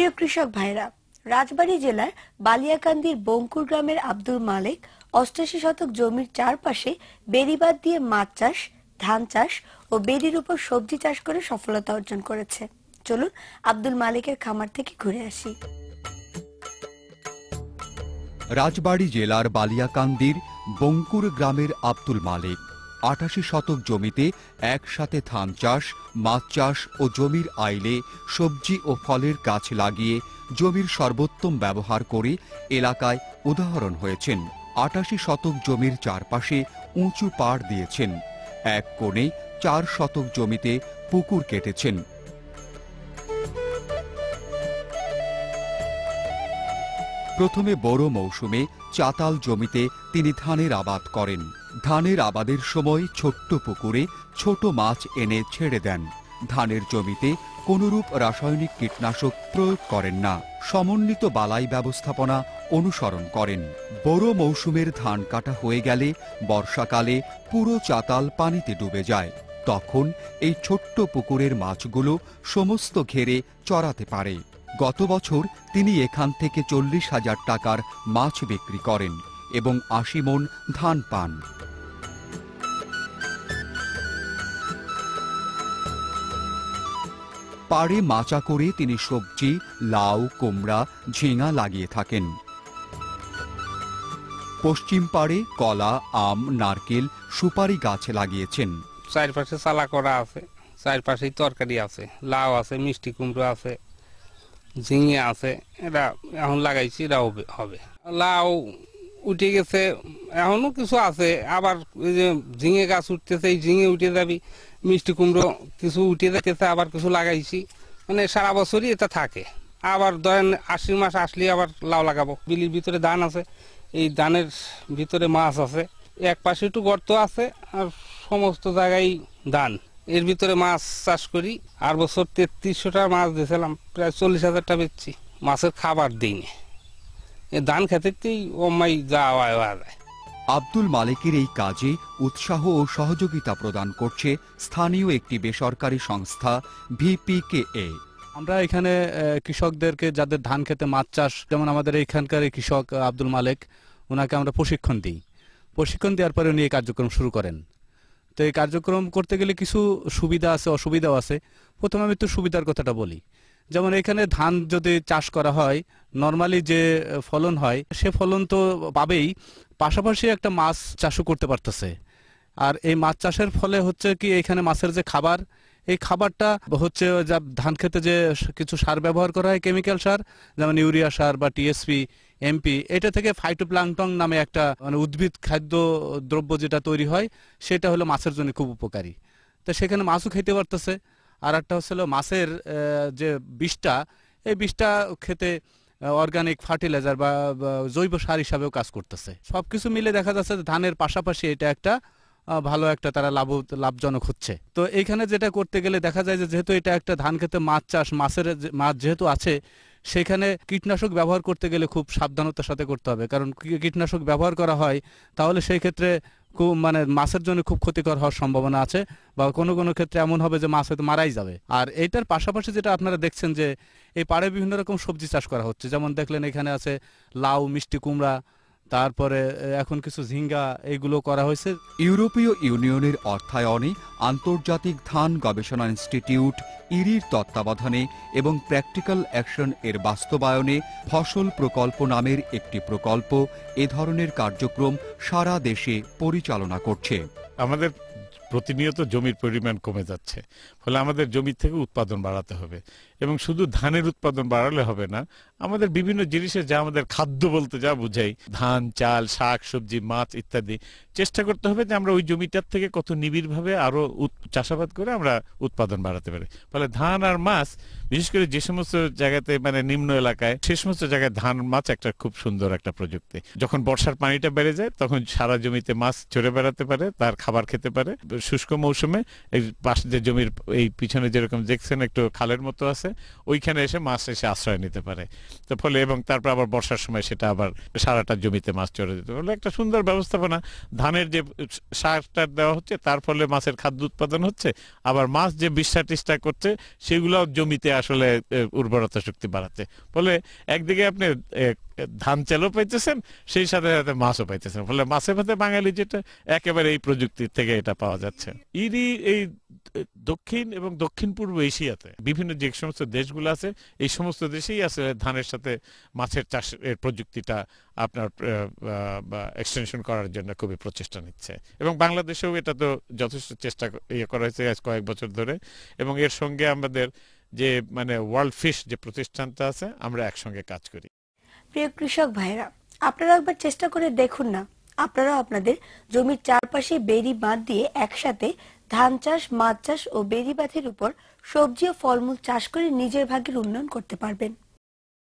প্রিয় কৃষক ভাইরা, রাজবাড়ী জেলার বালিয়াকান্দির বঙ্কুর গ্রামের আব্দুল মালেক ৮৮ শতক জমির চারপাশে বেড়িবাঁধ দিয়ে মাছ চাষ, ধান চাষ ও বেড়ির উপর সবজি চাষ করে সফলতা অর্জন করেছে। চলুন আব্দুল মালেকের খামার থেকে ঘুরে আসি। রাজবাড়ী জেলার বালিয়াকান্দির বঙ্কুর গ্রামের আব্দুল মালেক ৮৮ শতক জমিতে একসাথে ধান চাষ, মাছ চাষ ও জমির আইলে সবজি ও ফলের গাছ লাগিয়ে জমির সর্বোত্তম ব্যবহার করে এলাকায় উদাহরণ হয়েছেন। ৮৮ শতক জমির চারপাশে উঁচু পাড় দিয়েছেন। এক কোণে ৪ শতক জমিতে পুকুর কেটেছেন। প্রথমে বড় মৌসুমে চাতাল জমিতে তিনি ধানের আবাদ করেন। ধানের আবাদের সময় ছোট্ট পুকুরে ছোট মাছ এনে ছেড়ে দেন। ধানের জমিতে কোনরূপ রাসায়নিক কীটনাশক প্রয়োগ করেন না। সমন্বিত বালাই ব্যবস্থাপনা অনুসরণ করেন। বড় মৌসুমের ধান কাটা হয়ে গেলে বর্ষাকালে পুরো চাতাল পানিতে ডুবে যায়। তখন এই ছোট্ট পুকুরের মাছগুলো সমস্ত ঘেরে চড়াতে পারে। গত বছর তিনি এখান থেকে ৪০,০০০ টাকার মাছ বিক্রি করেন এবং ৮০ মণ ধান পান। পাড়ে মাচা করে তিনি সবজি, লাউ, কুমড়া, ঝিঙা লাগিয়ে থাকেন। পশ্চিম পাড়ে কলা, আম, নারকেল, সুপারি গাছ লাগিয়েছেন। চারপাশে চালা করা আছে, চারপাশেই তরকারি আছে, লাউ আছে, মিষ্টি কুমড়ো আছে, ঝিঙে আছে। এটা এখন লাগাইছি, এটা হবে। লাউ উঠে গেছে, এখনো কিছু আছে। আবার এই যে ঝিঙে গাছ উঠতেছে, এই ঝিঙে উঠে যাবি। মিষ্টি কুমড়ো কিছু উঠে যাচ্ছে, আবার কিছু লাগাইছি। মানে সারা বছরই এটা থাকে। আবার ধরেন আশ্বিন মাস আসলে আবার লাউ লাগাবো। বিলির ভিতরে ধান আছে, এই ধানের ভিতরে মাছ আছে। এক পাশে একটু গর্ত আছে আর সমস্ত জায়গায় ধান। এর ভিতরে মাছ চাষ করি। আর বছর ৩৩০০ মাছ দিয়েছিলাম, প্রায় ৪০,০০০ বেচছি। মাছের খাবার দিই না, এই ধান খেতেই অমাই যাওয়া যায়। আব্দুল মালেকের এই কাজে উৎসাহ ও সহযোগিতা প্রদান করছে স্থানীয় একটি বেসরকারি সংস্থা ভিপিকেএ। আমরা এখানে কৃষকদেরকে যাদের ধান খেতে মাছ চাষ, যেমন আমাদের এইখানকার কৃষক আব্দুল মালেক, ওনাকে আমরা প্রশিক্ষণ দিই। প্রশিক্ষণ দেওয়ার পরে উনি এই কার্যক্রম শুরু করেন। তো এই কার্যক্রম করতে গেলে কিছু সুবিধা আছে, অসুবিধাও আছে। প্রথমে আমি একটু সুবিধার কথাটা বলি। যেমন এখানে ধান যদি চাষ করা হয়, নর্মালি যে ফলন হয় সে ফলন তো পাবেই, পাশাপাশি একটা মাছ চাষও করতে পারতেছে। আর এই মাছ চাষের ফলে হচ্ছে কি, এখানে মাছের যে খাবার, এই খাবারটা হচ্ছে যা ধান খেতে যে কিছু সার ব্যবহার করা হয়, কেমিক্যাল সার, যেমন ইউরিয়া সার বা টিএসপি, এমপি, এটা থেকে ফাইটোপ্লাঙ্কটন নামে একটা মানে উদ্ভিদ খাদ্য দ্রব্য যেটা তৈরি হয়, সেটা হলো মাছের জন্য খুব উপকারী। তো সেখানে মাছও খেতে পারতেছে। আর একটা হচ্ছিল মাছের যে বিষটা, এই বিষটা খেতে অর্গানিক ফার্টিলাইজার বা জৈব সার হিসাবেও কাজ করতেছে। সবকিছু মিলে দেখা যাচ্ছে ধানের পাশাপাশি এটা একটা ভালো একটা তারা লাভজনক হচ্ছে। তো এইখানে যেটা করতে গেলে দেখা যায় যে যেহেতু এটা একটা ধান খেতে মাছ চাষ, মাছ যেহেতু আছে, সেখানে কীটনাশক ব্যবহার করতে গেলে খুব সাবধানতার সাথে করতে হবে। কারণ কীটনাশক ব্যবহার করা হয় তাহলে সেই ক্ষেত্রে মানে মাছের জন্য খুব ক্ষতিকর হওয়ার সম্ভাবনা আছে, বা কোনো কোনো ক্ষেত্রে এমন হবে যে মাছ হয়তো মারাই যাবে। আর এইটার পাশাপাশি যেটা আপনারা দেখছেন যে এই পাড়ে বিভিন্ন রকম সবজি চাষ করা হচ্ছে। যেমন দেখলেন এখানে আছে লাউ, মিষ্টি কুমড়া, তারপরে এখন কিছু ঝিঙ্গা, এইগুলো করা হয়েছে। ইউরোপীয় ইউনিয়নের অর্থায়নে আন্তর্জাতিক ধান গবেষণা ইনস্টিটিউট ইরির তত্ত্বাবধানে এবং প্র্যাকটিক্যাল অ্যাকশন এর বাস্তবায়নে ফসল প্রকল্প নামের একটি প্রকল্প এ ধরনের কার্যক্রম সারা দেশে পরিচালনা করছে। আমাদের প্রতিনিয়ত জমির পরিমাণ কমে যাচ্ছে, ফলে আমাদের জমি থেকে উৎপাদন বাড়াতে হবে। এবং শুধু ধানের উৎপাদন বাড়ালে হবে না, আমাদের বিভিন্ন জিনিসের, যা আমাদের খাদ্য বলতে যা বোঝাই, ধান, চাল, শাক, সবজি, মাছ ইত্যাদি, চেষ্টা করতে হবে যে আমরা ওই জমিটার থেকে কত নিবিড়ভাবে আরো চাষাবাদ করে আমরা উৎপাদন বাড়াতে পারি। ফলে ধান আর মাছ, বিশেষ করে যে সমস্ত জায়গাতে মানে নিম্ন এলাকায়, সে সমস্ত জায়গায় ধান মাছ একটা খুব সুন্দর একটা প্রযুক্তি। যখন বর্ষার পানিটা বেড়ে যায় তখন সারা জমিতে মাছ চড়ে বেড়াতে পারে, তার খাবার খেতে পারে, শুষ্ক মৌসুমে এই পাশে যে জমির এই পিছনে যেরকম দেখছেন একটু খালের মতো আছে, ওইখানে এসে মাছ এসে আশ্রয় নিতে পারে। তো ফলে এবং তারপর আবার বর্ষার সময় সেটা আবার সারাটা জমিতে মাছ চড়ে যেতে পারে। একটা সুন্দর ব্যবস্থাপনা। ধানের যে সারটা দেওয়া হচ্ছে তার ফলে মাছের খাদ্য উৎপাদন হচ্ছে, আবার মাছ যে বিষ্ঠা টিষ্ঠা করছে সেগুলো জমিতে আসলে উর্বরতা শক্তি বাড়াচ্ছে। ফলে একদিকে আপনি ধান চালও পাইতেছেন, সেই সাথে সাথে মাছও পাইতেছেন। ফলে মাছে ভাতে বাঙালি যেটা একেবারে এই প্রযুক্তির থেকে এটা পাওয়া যাচ্ছে। এই দক্ষিণ এবং দক্ষিণ পূর্ব এশিয়াতে বিভিন্ন যে সমস্ত দেশগুলো আছে এই সমস্ত দেশেই আছে ধানের সাথে মাছের চাষের প্রযুক্তিটা আপনার এক্সটেনশন করার জন্য খুবই প্রচেষ্টা নিচ্ছে, এবং বাংলাদেশেও এটা তো যথেষ্ট চেষ্টা করা হয়েছে আজ কয়েক বছর ধরে। এবং এর সঙ্গে আমাদের যে মানে ওয়ার্ল্ড ফিশ যে প্রতিষ্ঠানটা আছে আমরা একসঙ্গে কাজ করি। প্রিয় কৃষক ভাইরা, আপনারা একবার চেষ্টা করে দেখুন না, আপনারা আপনাদের জমির চারপাশে বেড়ি বাঁধ দিয়ে একসাথে ধান চাষ, মাছ চাষ ও বেড়ি বাঁধের উপর সবজি ও ফলমূল চাষ করে নিজের ভাগ্যের উন্নয়ন করতে পারবেন।